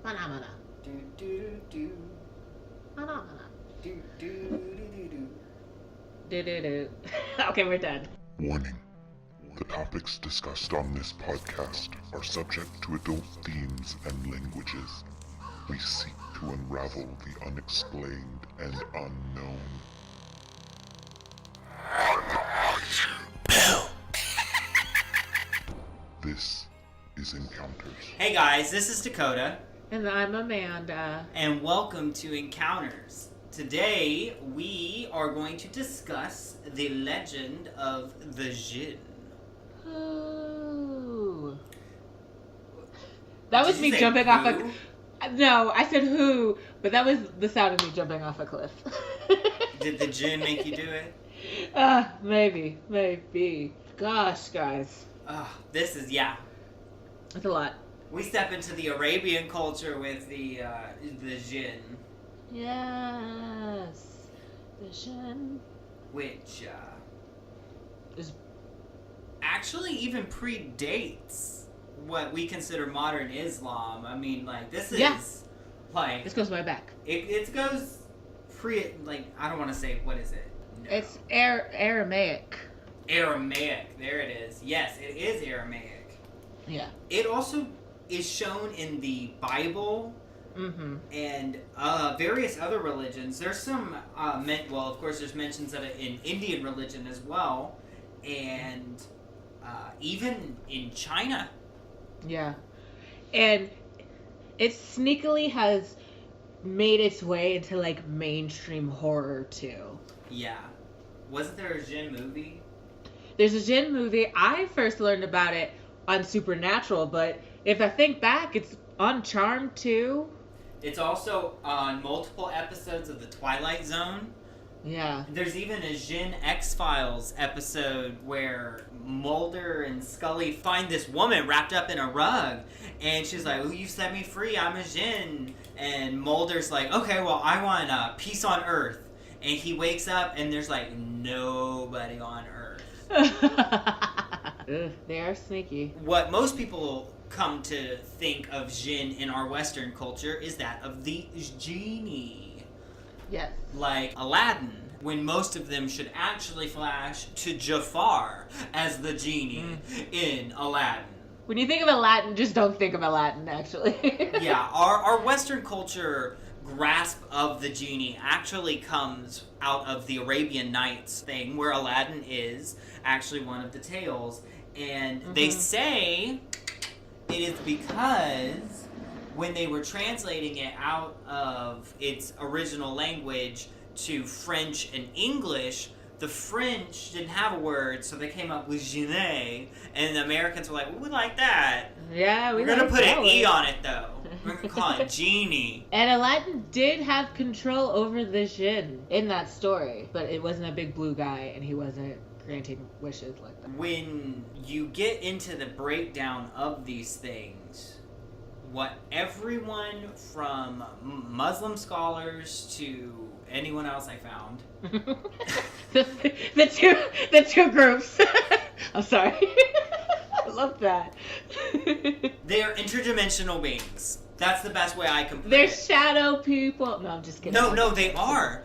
Phenomena. Do do do. Phenomena. Do do do do. Do. Okay, we're done. Warning. The topics discussed on this podcast are subject to adult themes and languages. We seek to unravel the unexplained and unknown. This is Encounters. Hey guys, this is Dakota. And I'm Amanda. And welcome to Encounters. Today we are going to discuss the legend of the Jinn. Who? That was Did me you say jumping off who? a... No, I said who, but that was the sound of me jumping off a cliff. Did the Jinn make you do it? Maybe. Gosh, guys. This is, yeah. That's a lot. We step into the Arabian culture with the Jinn. Yes. The Jinn. Which, Is... actually even predates what we consider modern Islam. I mean, like, this is, like... This goes way back. It goes I don't want to say, what is it? No. It's Aramaic. Aramaic, there it is. Yes, it is Aramaic. Yeah. It also is shown in the Bible and various other religions. There's some, of course there's mentions of it in Indian religion as well, and even in China. Yeah. And it sneakily has made its way into, like, mainstream horror, too. Yeah. Wasn't there a Jinn movie? There's a Jinn movie. I first learned about it on Supernatural, but if I think back, it's on Charmed, too. It's also on multiple episodes of The Twilight Zone. Yeah. There's even a Jinn X-Files episode where Mulder and Scully find this woman wrapped up in a rug, and she's like, "Oh, you set me free, I'm a Jinn." And Mulder's like, "Okay, well, I want peace on Earth." And he wakes up, and there's, like, nobody on Earth. Ugh, they are sneaky. What most people come to think of Jinn in our Western culture is that of the Genie. Yes. Like Aladdin, when most of them should actually flash to Jafar as the Genie in Aladdin. When you think of Aladdin, just don't think of Aladdin, actually. Yeah, our Western culture grasp of the Genie actually comes out of the Arabian Nights thing, where Aladdin is actually one of the tales. And they say it is because when they were translating it out of its original language to French and English, the French didn't have a word, so they came up with Jinni, and the Americans were like, well, we like that. Yeah, We're going to put an E on it, though. We're going to call it Genie. And Aladdin did have control over the Jinn in that story, but it wasn't a big blue guy, and he wasn't granting wishes like that. When you get into the breakdown of these things, what everyone from Muslim scholars to anyone else I found... the two groups. I'm sorry. I love that. They're interdimensional beings. That's the best way I can put They're it. shadow people. No, I'm just kidding. No, they are.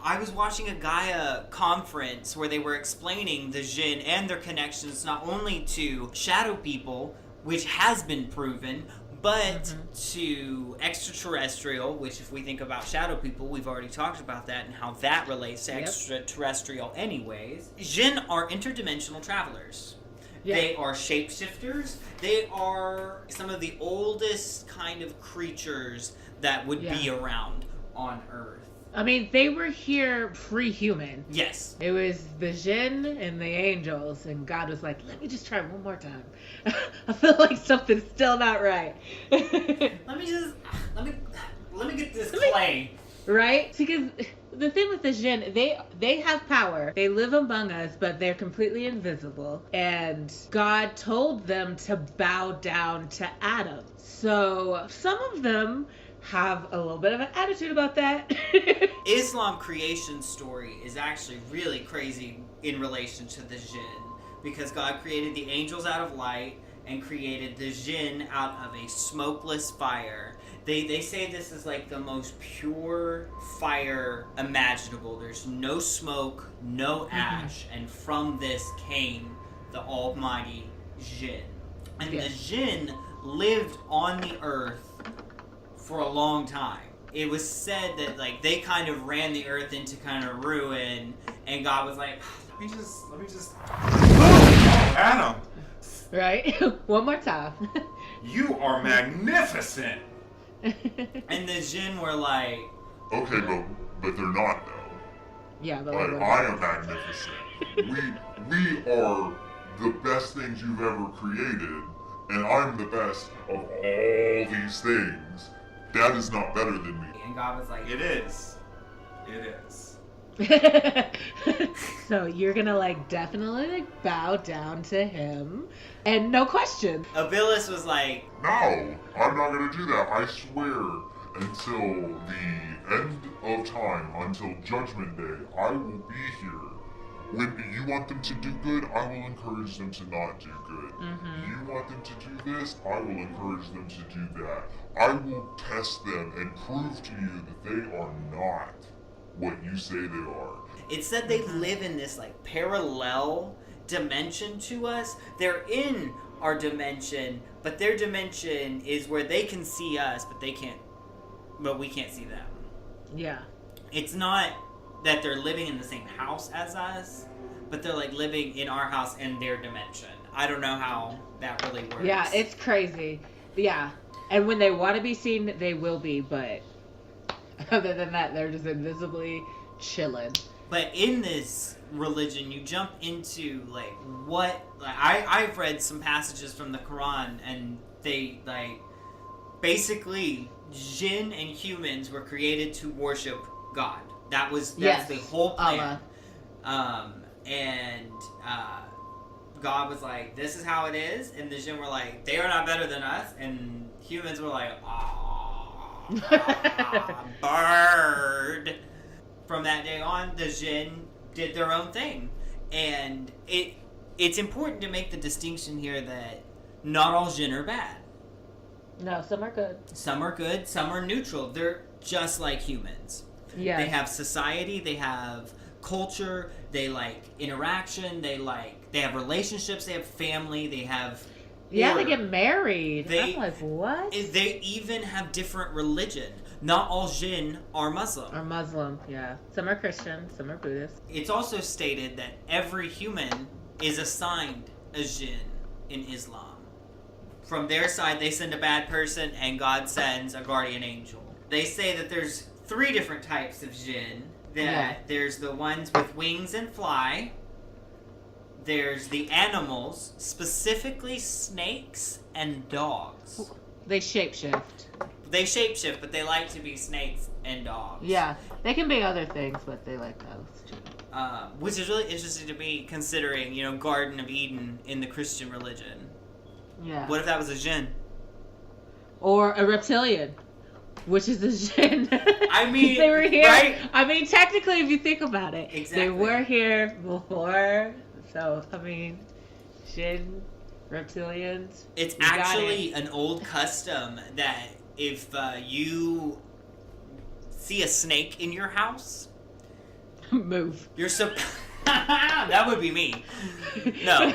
I was watching a Gaia conference where they were explaining the Jinn and their connections not only to shadow people, which has been proven, but to extraterrestrial, which if we think about shadow people, we've already talked about that and how that relates to extraterrestrial anyways. Jinn are interdimensional travelers. Yeah. They are shapeshifters. They are some of the oldest kind of creatures that would be around on Earth. I mean, they were here pre-human. Yes. It was the Jinn and the angels, and God was like, let me just try one more time. I feel like something's still not right. Let me get this clay. Right? Because the thing with the Jinn, they have power. They live among us, but they're completely invisible. And God told them to bow down to Adam. So some of them have a little bit of an attitude about that. Islam creation story is actually really crazy in relation to the Jinn, because God created the angels out of light, and created the Jinn out of a smokeless fire. They say this is like the most pure fire imaginable. There's no smoke, no ash, and from this came the almighty Jinn. And the Jinn lived on the earth for a long time. It was said that like they kind of ran the earth into kind of ruin, and God was like, let me just Adam, Right? One more time. you are magnificent. and the Jinn were like, Okay, but they're not though. Yeah, but Like, I am magnificent. We are the best things you've ever created, and I'm the best of all these things. That is not better than me. and God was like, It is. It is. So you're gonna like definitely like bow down to him, and no question. Abilis was like, No, I'm not gonna do that. I swear, until the end of time, until Judgment Day, I will be here. When you want them to do good, I will encourage them to not do good. You want them to do this, I will encourage them to do that. I will test them and prove to you that they are not what you say they are. it said they live in this like parallel dimension to us. They're in our dimension, but their dimension is where they can see us, but we can't see them. Yeah. It's not that they're living in the same house as us, but they're like living in our house in their dimension. I don't know how that really works. Yeah, it's crazy. Yeah. And when they want to be seen, they will be, but other than that, they're just invisibly chilling. But in this religion, you jump into like what I've read some passages from the Quran, and they like basically Jinn and humans were created to worship God. That's the whole plan. And God was like, this is how it is, and the Jinn were like, they are not better than us, and humans were like, bird. From that day on, the Jinn did their own thing. And it's important to make the distinction here that not all Jinn are bad. No, some are good. Some are good, some are neutral. They're just like humans. Yeah. They have society, they have culture, they like interaction, they have relationships, they have family, they have Yeah, order. they get married. I'm like, what? They even have different religion. Not all Jinn are Muslim. Are Muslim, yeah. Some are Christian, some are Buddhist. It's also stated that every human is assigned a Jinn in Islam. From their side, they send a bad person, and God sends a guardian angel. They say that there's 3 different types of Jinn. There's the ones with wings and fly. There's the animals, specifically snakes and dogs. They shapeshift. They shapeshift, but they like to be snakes and dogs. Yeah, they can be other things, but they like those too. Which is really interesting to me, considering, Garden of Eden in the Christian religion. Yeah. What if that was a Jinn? Or a reptilian, which is a Jinn. I mean, they were here. right? I mean, technically, if you think about it, Exactly. they were here before. So, I mean, Jinn, reptilians. It's you got actually an old custom that if you see a snake in your house, Move. you're that would be me. No.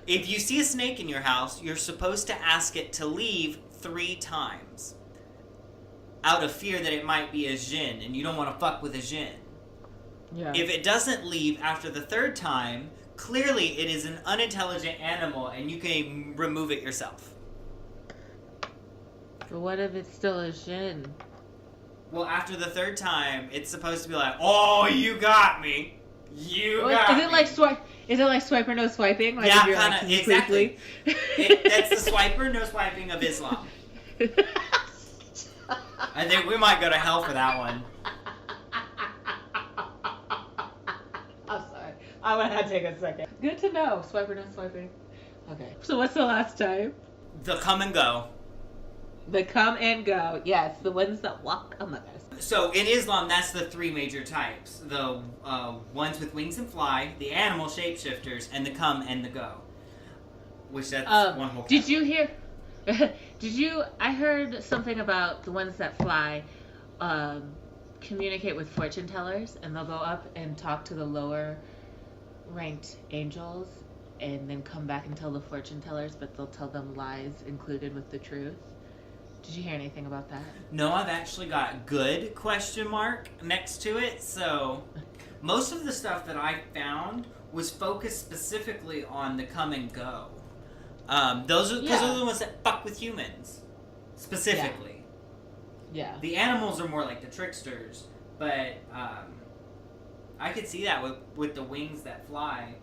If you see a snake in your house, you're supposed to ask it to leave 3 times. Out of fear that it might be a Jinn, and you don't want to fuck with a Jinn. Yeah. If it doesn't leave after the 3rd time, clearly it is an unintelligent animal, and you can remove it yourself. But what if it's still a Jinn? Well, after the 3rd time, it's supposed to be like, oh, you got me. You got me. Is it like swiper no swiping? Like Yeah, if you're, kinda, like, completely- exactly. That's the swiper, no swiping of Islam. I think we might go to hell for that one. I'm sorry. I would have to take a second. Good to know. Swiper no swiping. Okay. So what's the last time? The come and go. The come and go. Yes, the ones that walk among us. So in Islam, that's the 3 major types. The ones with wings and fly, the animal shapeshifters, and the come and the go. which that's one whole Did you category. hear? I heard something about the ones that fly communicate with fortune tellers, and they'll go up and talk to the lower ranked angels and then come back and tell the fortune tellers, but they'll tell them lies included with the truth. Did you hear anything about that? No, I've actually got good question mark next to it. So most of the stuff that I found was focused specifically on the come and go. Those are the ones that fuck with humans specifically. Yeah. The animals are more like the tricksters, but I could see that with the wings that fly.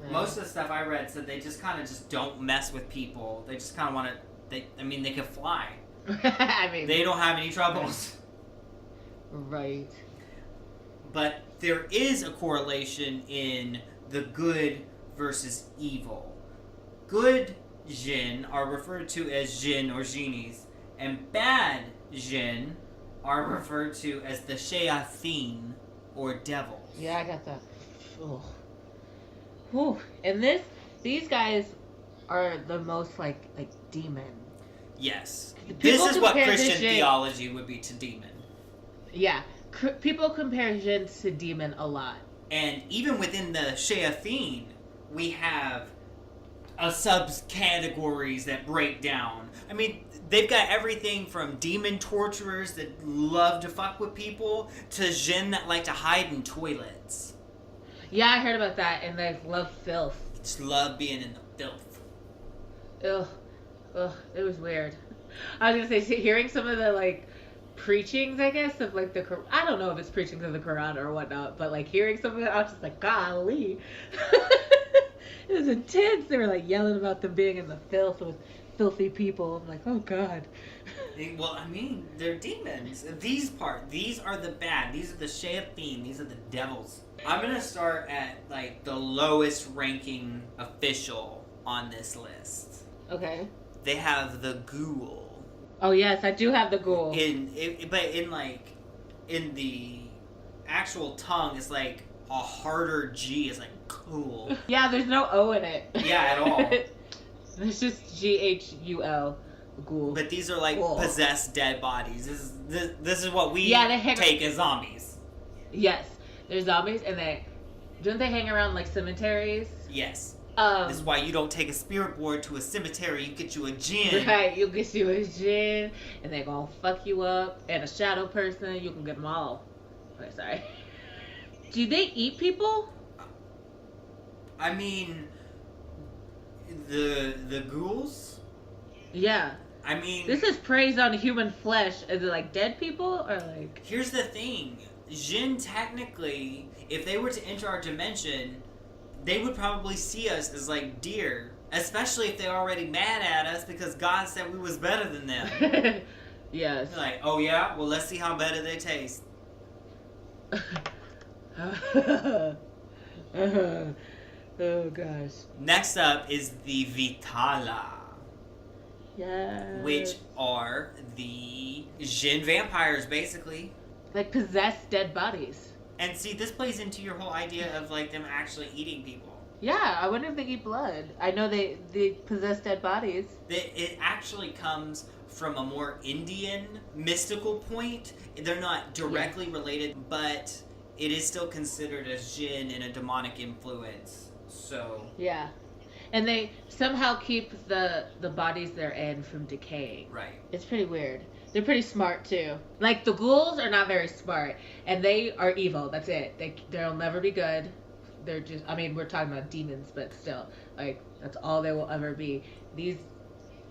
Right. Most of the stuff I read said they just kind of just don't mess with people. They just kind of want to. They can fly. I mean, they don't have any troubles. Right. But there is a correlation in the good versus evil. Good Jinn are referred to as Jinn or genies, and bad Jinn are referred to as the shayateen or devils. Yeah, I got that. Oh. Whew. And these guys are the most like demon. Yes. People This is what compare Christian this Jinn- theology would be to demon. Yeah. People compare Jinn to demon a lot. And even within the shayateen, we have subcategories that break down. I mean, they've got everything from demon torturers that love to fuck with people to Jinn that like to hide in toilets. Yeah, I heard about that, and they love filth. Just love being in the filth. Ugh, it was weird. I was gonna say, hearing some of the like preachings, I guess, of like the I don't know if it's preachings of the Quran or whatnot, but like hearing some of it, I was just like, golly. It was intense. They were like yelling about them being in the filth with filthy people. I'm like, oh god. Well, I mean, they're demons. These are the bad. These are the shayateen. These are the devils. I'm gonna start at like the lowest ranking official on this list. Okay. They have the ghoul. Oh yes, I do have the ghoul. But in the actual tongue, it's like a harder G. It's like cool. Yeah, there's no O in it. Yeah, at all. It's just GHUL. Ghoul. But these are like Ghoul. possessed dead bodies. This is what we they take as zombies. Yes, they're zombies, and don't they hang around like cemeteries? Yes. This is why you don't take a spirit board to a cemetery. You get you a Jinn. Right, you get you a Jinn, and they gonna fuck you up. And a shadow person, you can get them all. Okay, sorry. Do they eat people? I mean, the ghouls? Yeah. I mean... This is praise on human flesh. Is it like dead people, or like... Here's the thing. Jinn, technically, if they were to enter our dimension, they would probably see us as like deer. Especially if they're already mad at us because God said we was better than them. Yes. They're like, oh yeah? Well, let's see how better they taste. Oh gosh. Next up is the Vitala. Yeah. Which are the Jinn vampires, basically. Like possessed dead bodies. And see, this plays into your whole idea of like them actually eating people. Yeah, I wonder if they eat blood. I know they possess dead bodies. It actually comes from a more Indian mystical point. They're not directly related, but it is still considered as Jinn and a demonic influence. So yeah, and they somehow keep the bodies they're in from decaying. Right. It's pretty weird. They're pretty smart too. Like the ghouls are not very smart, and they are evil. That's it. They'll never be good. They're just. I mean, we're talking about demons, but still, like that's all they will ever be.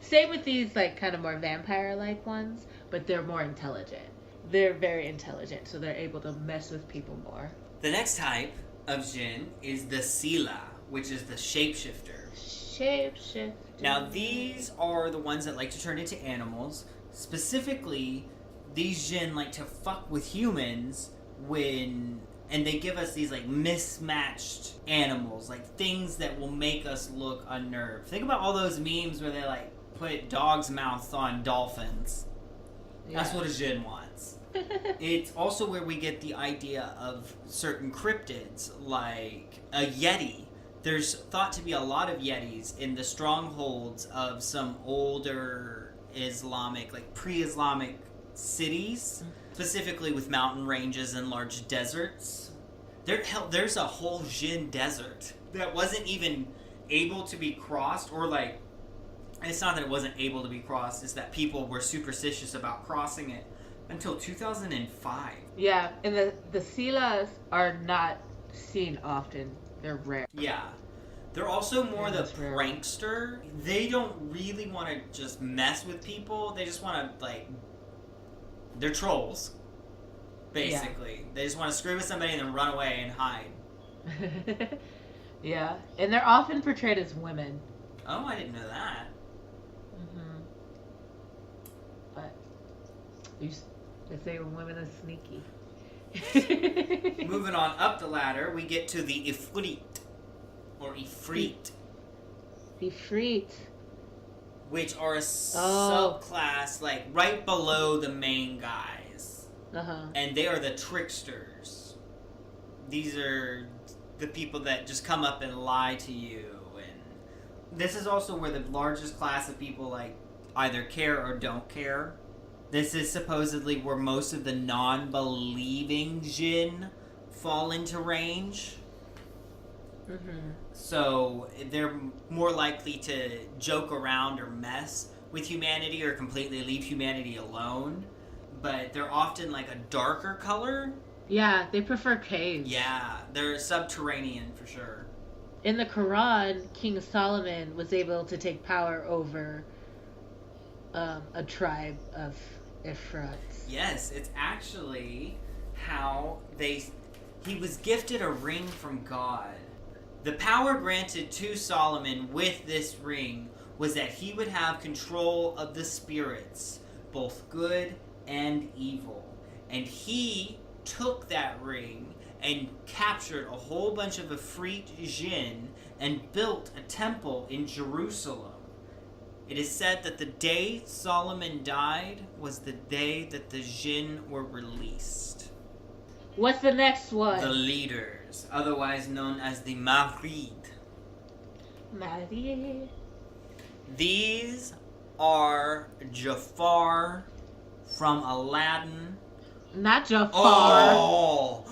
Same with these like kind of more vampire-like ones, but they're more intelligent. They're very intelligent, so they're able to mess with people more. The next type of Jinn is the Sila, which is the shapeshifter. Shapeshifter. Now, these are the ones that like to turn into animals. Specifically, these Jinn like to fuck with humans and they give us these like mismatched animals, like things that will make us look unnerved. Think about all those memes where they like put dogs' mouths on dolphins. Yeah. That's what a Jinn wants. It's also where we get the idea of certain cryptids, like a Yeti. there's thought to be a lot of Yetis in the strongholds of some older Islamic, like pre-Islamic cities, specifically with mountain ranges and large deserts. There's a whole Jinn desert that wasn't even able to be crossed, or like, it's not that it wasn't able to be crossed, it's that people were superstitious about crossing it until 2005. Yeah, and the Silas are not seen often. They're rare. Yeah. They're also more Yeah, the that's rare. prankster. They don't really want to just mess with people. They just want to, like... They're trolls, basically. They just want to screw with somebody and then run away and hide. Yeah, and they're often portrayed as women. Oh, I didn't know that. But they say women are sneaky. Moving on up the ladder, we get to the Ifrit. Or Ifrit. Ifrit. Which are a subclass, like, right below the main guys. Uh-huh. And they are the tricksters. These are the people that just come up and lie to you. And this is also where the largest class of people, like, either care or don't care. This is supposedly where most of the non-believing Jinn fall into range. Mm-hmm. So they're more likely to joke around or mess with humanity or completely leave humanity alone. But they're often like a darker color. Yeah, they prefer caves. Yeah, they're subterranean for sure. In the Quran, King Solomon was able to take power over a tribe of Ifrats. Yes, it's actually how he was gifted a ring from God. The power granted to Solomon with this ring was that he would have control of the spirits, both good and evil. And he took that ring and captured a whole bunch of Ifrit Jinn and built a temple in Jerusalem. It is said that the day Solomon died was the day that the Jinn were released. What's the next one? The leaders, otherwise known as the Marid. Marie. These are Jafar from Aladdin. Not Jafar. Oh,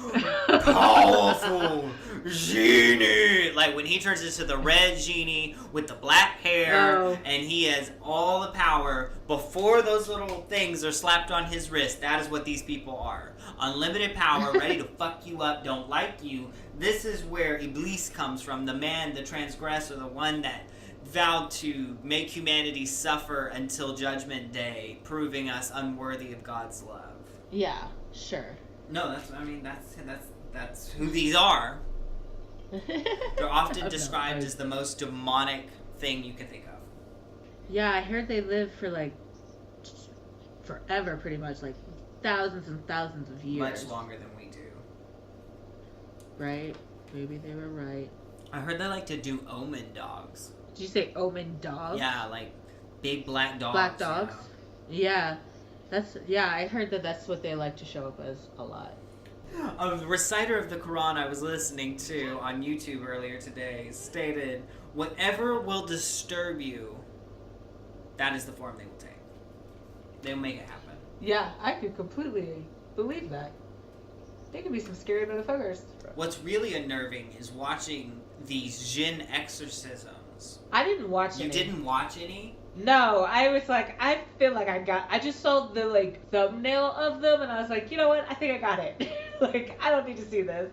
powerful Genie! Like when he turns into the red Genie with the black hair, Oh. and he has all the power before those little things are slapped on his wrist. That is what these people are. Unlimited power, ready to fuck you up, don't like you. This is where Iblis comes from, the man, the transgressor, the one that vowed to make humanity suffer until Judgment Day, proving us unworthy of God's love. Yeah, sure. No, that's who these are. They're often Okay. described as the most demonic thing you can think of. Yeah, I heard they live for like forever, pretty much, like thousands and thousands of years. Much longer than we do. Right? Maybe they were right. I heard they like to do omen dogs. Did you say omen dogs? Yeah, like big black dogs. Black dogs? you Yeah. I heard that's what they like to show up as a lot. know. A reciter of the Quran I was listening to on YouTube earlier today stated, whatever will disturb you, that is the form they will take. They'll make it happen. Yeah, I could completely believe that. They could be some scary motherfuckers. What's really unnerving is watching these Jinn exorcisms. I didn't watch any. You didn't watch any? No, I was like, I feel like I just saw the like thumbnail of them and I was like, you know what? I think I got it. Like, I don't need to see this.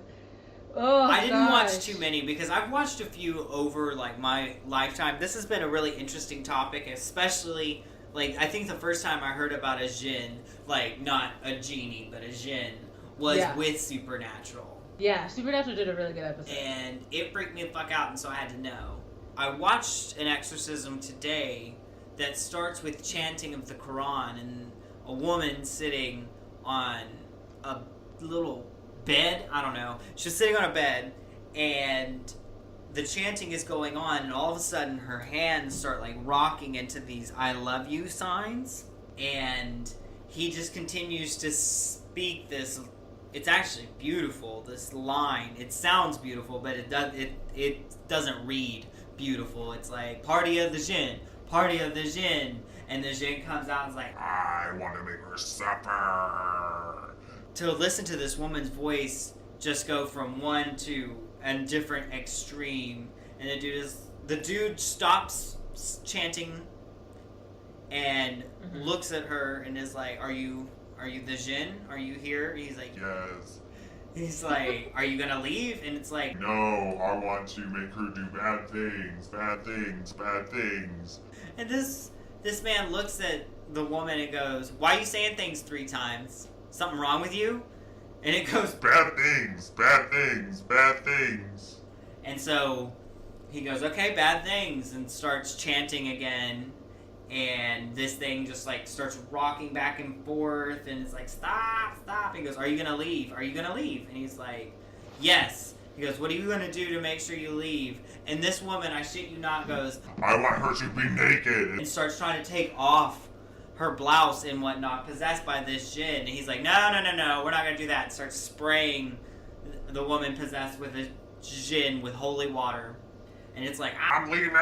Oh, I didn't watch gosh. too many because I've watched a few over like my lifetime. This has been a really interesting topic, especially like I think the first time I heard about a Jinn, like not a genie but a Jinn, was with Supernatural. Yeah, Supernatural did a really good episode. And it freaked me the fuck out, and so I had to know. I watched an exorcism today that starts with chanting of the Quran and a woman sitting on a little bed. I don't know. She's sitting on a bed, and the chanting is going on, and all of a sudden her hands start like rocking into these I love you signs, and he just continues to speak this it's actually beautiful. This line, it sounds beautiful, but it doesn't read beautiful. It's like party of the Jinn, party of the Jinn, and the Jinn comes out and is like, I want to make her suffer. To listen to this woman's voice just go from one to a different extreme, and the dude stops chanting and looks at her and is like, Are you the Jinn? Are you here? He's like, Yes. He's like, are you gonna leave? And it's like, No, I want to make her do bad things, bad things, bad things. And this man looks at the woman and goes, why are you saying things 3 times? Something wrong with you? And it goes, bad things, bad things, bad things. And so he goes, okay, bad things, and starts chanting again. And this thing just like starts rocking back and forth, and it's like, stop, stop. He goes, are you gonna leave? Are you gonna leave? And he's like, yes. He goes, what are you gonna do to make sure you leave? And this woman, I shit you not, goes, I want her to be naked. And starts trying to take off her blouse and whatnot, possessed by this Jinn. And he's like, no, we're not gonna do that. And starts spraying the woman possessed with a Jinn with holy water. And it's like, I'm leaving.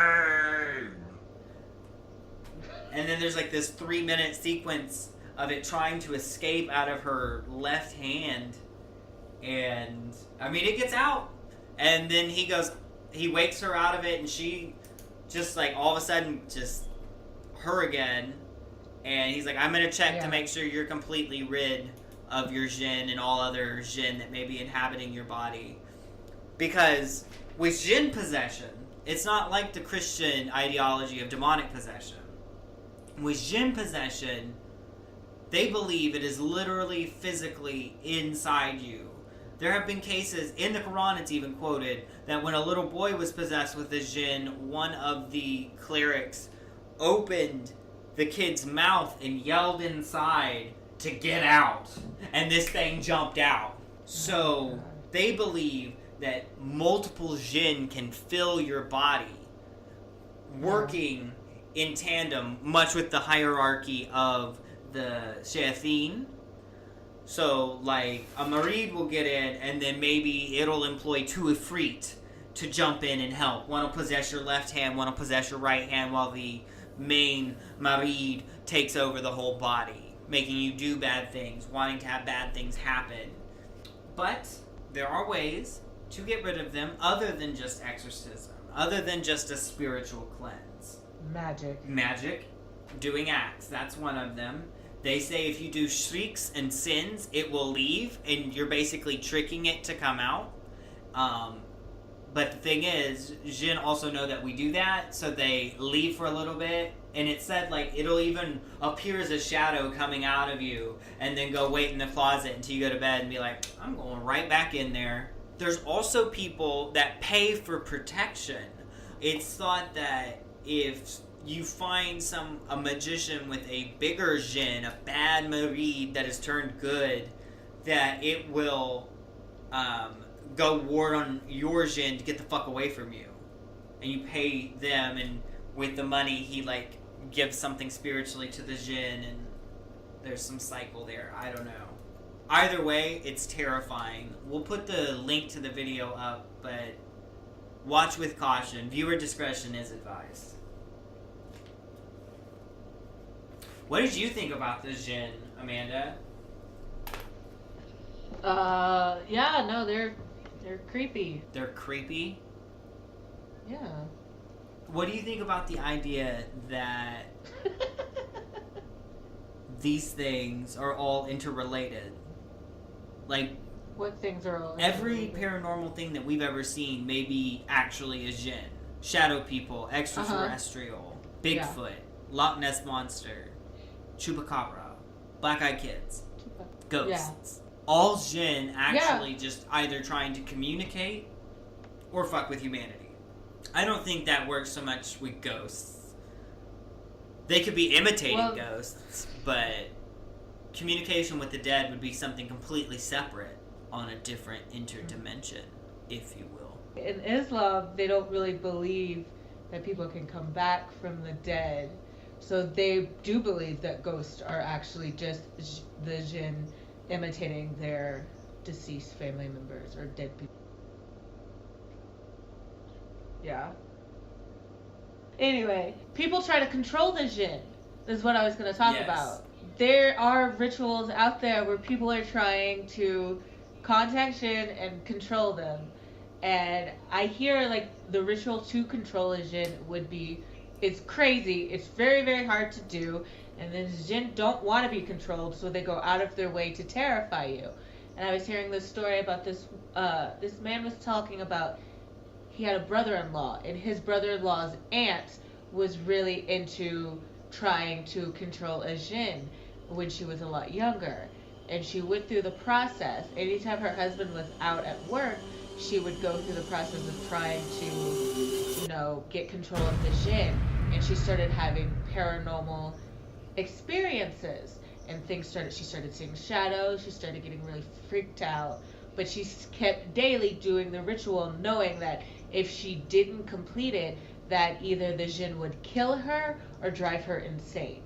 And then there's like this 3-minute sequence of it trying to escape out of her left hand. And, I mean, it gets out. And then he wakes her out of it, and she just like all of a sudden just her again. And he's like, I'm going to check to make sure you're completely rid of your Jinn and all other Jinn that may be inhabiting your body. Because with Jinn possession, it's not like the Christian ideology of demonic possession. With Jinn possession, they believe it is literally physically inside you. There have been cases, in the Quran it's even quoted, that when a little boy was possessed with a Jinn, one of the clerics opened the kid's mouth and yelled inside to get out. And this thing jumped out. So they believe that multiple Jinn can fill your body, working in tandem, much with the hierarchy of the shayateen. So, like, a Marid will get in, and then maybe it'll employ 2 Ifrit to jump in and help. One will possess your left hand, one will possess your right hand, while the main Marid takes over the whole body, making you do bad things, wanting to have bad things happen. But there are ways to get rid of them other than just exorcism, other than just a spiritual cleanse. Magic, doing acts, that's one of them. They say if you do shrieks and sins, it will leave, and you're basically tricking it to come out. But the thing is, Jinn also know that we do that, so they leave for a little bit, and it said, like, it'll even appear as a shadow coming out of you, and then go wait in the closet until you go to bed and be like, I'm going right back in there. There's also people that pay for protection. It's thought that if you find a magician with a bigger Jinn, a bad Marid that has turned good, that it will go ward on your Jinn to get the fuck away from you. And you pay them, and with the money he like gives something spiritually to the Jinn, and there's some cycle there. I don't know. Either way, it's terrifying. We'll put the link to the video up, but watch with caution. Viewer discretion is advised. What did you think about this Jinn, Amanda? Yeah, no, they're creepy. They're creepy? Yeah. What do you think about the idea that these things are all interrelated? Like, what things are all every paranormal thing that we've ever seen may be actually a Jinn. Shadow people, extraterrestrial, Bigfoot, Loch Ness Monster, Chupacabra, Black-Eyed Kids, ghosts. All Jinn actually just either trying to communicate or fuck with humanity. I don't think that works so much with ghosts. They could be imitating ghosts, but communication with the dead would be something completely separate on a different interdimension, if you will. In Islam, they don't really believe that people can come back from the dead. So they do believe that ghosts are actually just the Jinn imitating their deceased family members or dead people. Yeah. Anyway, people try to control the Jinn. Is what I was going to talk about. There are rituals out there where people are trying to contact Jinn and control them. And I hear like the ritual to control a Jinn would be, it's crazy, it's very, very hard to do, and then Jinn don't want to be controlled, so they go out of their way to terrify you. And I was hearing this story about this man was talking about, he had a brother-in-law, and his brother-in-law's aunt was really into trying to control a Jinn when she was a lot younger. And she went through the process. Anytime her husband was out at work, she would go through the process of trying to, get control of the Jinn. And she started having paranormal experiences. And she started seeing shadows, she started getting really freaked out. But she kept daily doing the ritual, knowing that if she didn't complete it, that either the Jinn would kill her or drive her insane.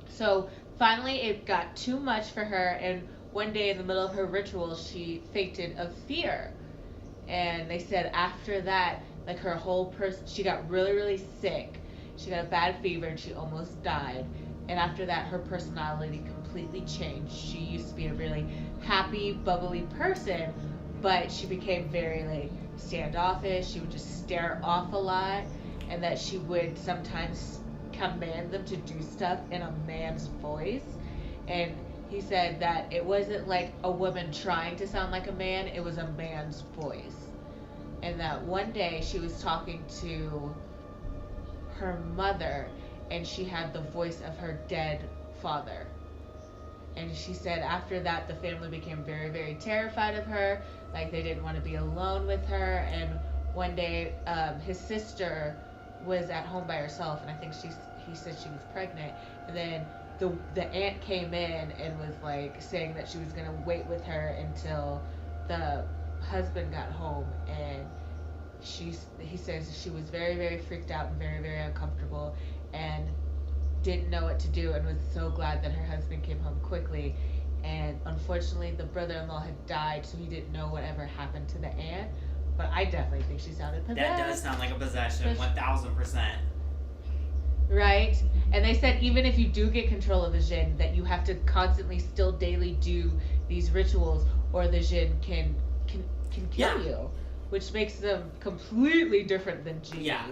So finally it got too much for her, and one day in the middle of her ritual she fainted of fear. And they said after that, like her whole person, she got really, really sick. She got a bad fever and she almost died. And after that, her personality completely changed. She used to be a really happy, bubbly person, but she became very like standoffish. She would just stare off a lot, and that she would sometimes command them to do stuff in a man's voice. And he said that it wasn't like a woman trying to sound like a man, it was a man's voice. And that one day she was talking to her mother, and she had the voice of her dead father. And she said after that, the family became very, very terrified of her. Like, they didn't want to be alone with her. And one day, his sister was at home by herself, and I think he said she was pregnant. And then the aunt came in and was like saying that she was gonna wait with her until the husband got home. And he says she was very, very freaked out and very, very uncomfortable, and didn't know what to do, and was so glad that her husband came home quickly. And unfortunately, the brother-in-law had died, so he didn't know whatever happened to the aunt. But I definitely think she sounded possessed. That does sound like a possession, 1000%. Right? And they said even if you do get control of the Jinn, that you have to constantly still daily do these rituals, or the Jinn can kill you, which makes them completely different than genies. Yeah.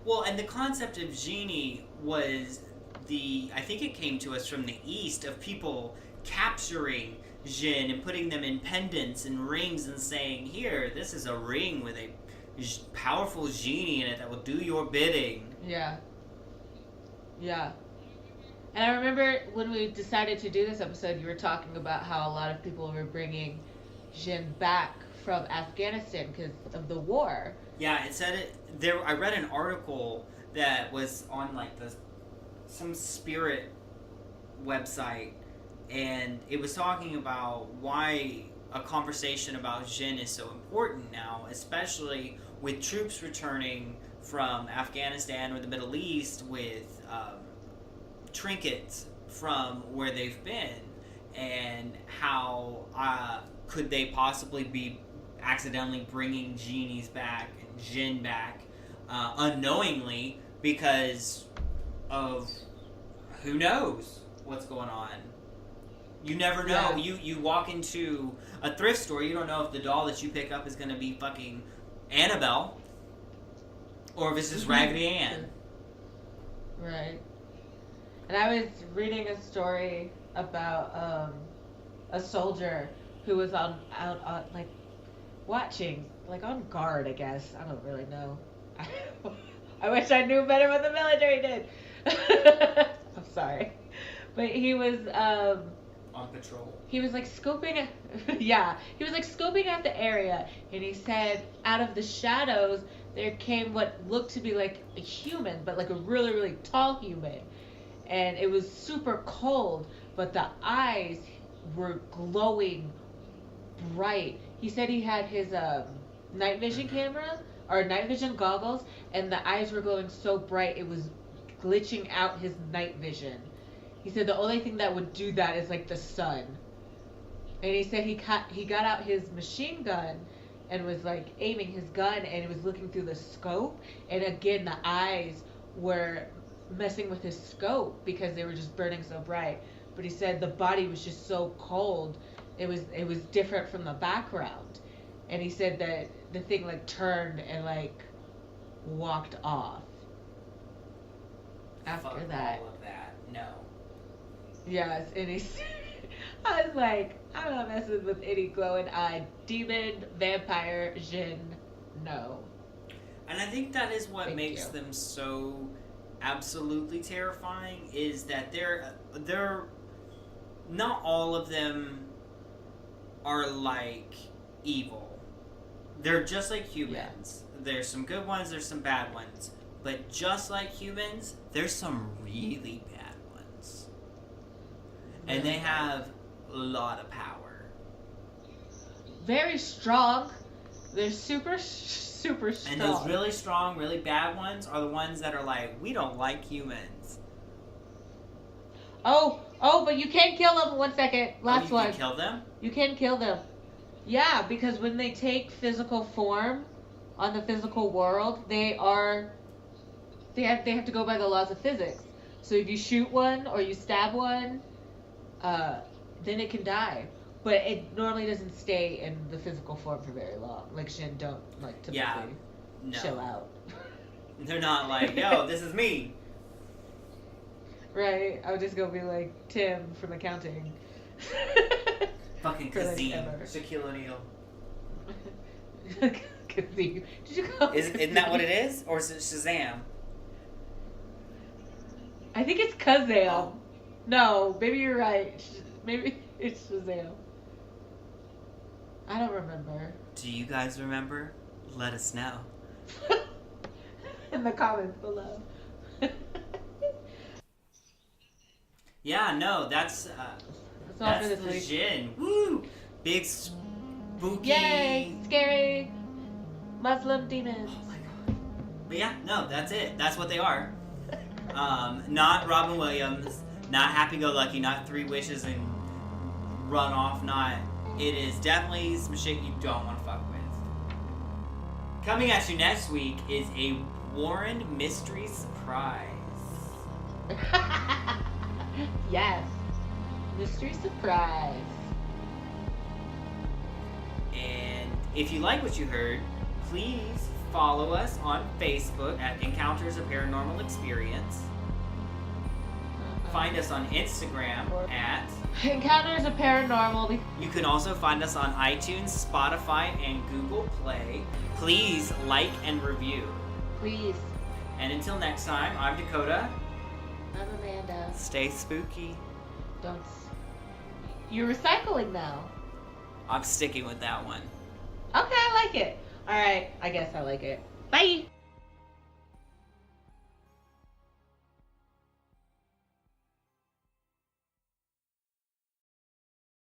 Well, and the concept of genie was I think it came to us from the East, of people capturing Jinn and putting them in pendants and rings and saying, here, this is a ring with a powerful genie in it that will do your bidding. Yeah. Yeah. And I remember when we decided to do this episode, you were talking about how a lot of people were bringing Jinn back from Afghanistan because of the war. Yeah, it said it there. I read an article that was on like some spirit website, and it was talking about why a conversation about Jinn is so important now, especially with troops returning from Afghanistan or the Middle East with trinkets from where they've been, and how could they possibly be accidentally bringing genies back and Jinn back unknowingly, because of who knows what's going on. You never know. Yeah. You walk into a thrift store, you don't know if the doll that you pick up is going to be fucking Annabelle or if it's just Raggedy Ann. Right. And I was reading a story about a soldier who was out like watching, like on guard, I guess. I don't really know. I wish I knew better what the military did. I'm sorry. But he was On patrol. he was like scoping he was like scoping out the area, and he said out of the shadows there came what looked to be like a human, but like a really, really tall human. And it was super cold, but the eyes were glowing bright. He said he had his night vision camera or night vision goggles, and the eyes were glowing so bright it was glitching out his night vision. He said the only thing that would do that is like the sun. And he said he got out his machine gun and was like aiming his gun, and he was looking through the scope, and again the eyes were messing with his scope because they were just burning so bright. But he said the body was just so cold, it was different from the background. And he said that the thing like turned and like walked off after Fuck that. all of that. No. Yes, and he's I was like, I'm not messing with any glowing eyed demon, vampire, Jinn. No. And I think that is what Thank makes you. them so absolutely terrifying, is that they're not all of them are like evil. They're just like humans. There's some good ones, there's some bad ones. But just like humans, there's some really bad ones. And they have a lot of power. Very strong. They're super strong. And those really strong, really bad ones are the ones that are like, we don't like humans. Oh, but you can kill them. 1 second. Last you one. can kill them? You can kill them. Yeah, because when they take physical form on the physical world, they have to go by the laws of physics. So if you shoot one or you stab one, then it can die. But it normally doesn't stay in the physical form for very long. Like Jinn don't like typically No. chill out. They're not like, yo, this is me. Right? I would just go be like Tim from accounting. Fucking For, like, Kazim. ever. Shaquille O'Neal. Did you call Isn't that what it is? Or is it Shazam? I think it's Kazam. Oh. No, maybe you're right. Maybe it's Shazam. I don't remember. Do you guys remember? Let us know. In the comments below. Yeah, no, that's all for this the week. Jinn. Woo! Big spooky. Yay! Scary Muslim demons. Oh my god. But yeah, no, that's it. That's what they are. Not Robin Williams, not Happy Go Lucky, not Three Wishes and Run Off, not. It is definitely some shit you don't want to fuck with. Coming at you next week is a Warren mystery surprise. Yes. Mystery surprise. And if you like what you heard, please follow us on Facebook at Encounters a Paranormal Experience. Find us on Instagram at... Encounters a Paranormal. You can also find us on iTunes, Spotify, and Google Play. Please like and review. Please. And until next time, I'm Dakota. I'm Amanda. Stay spooky. Don't. You're recycling now. I'm sticking with that one. Okay, I like it. Alright, I guess I like it. Bye!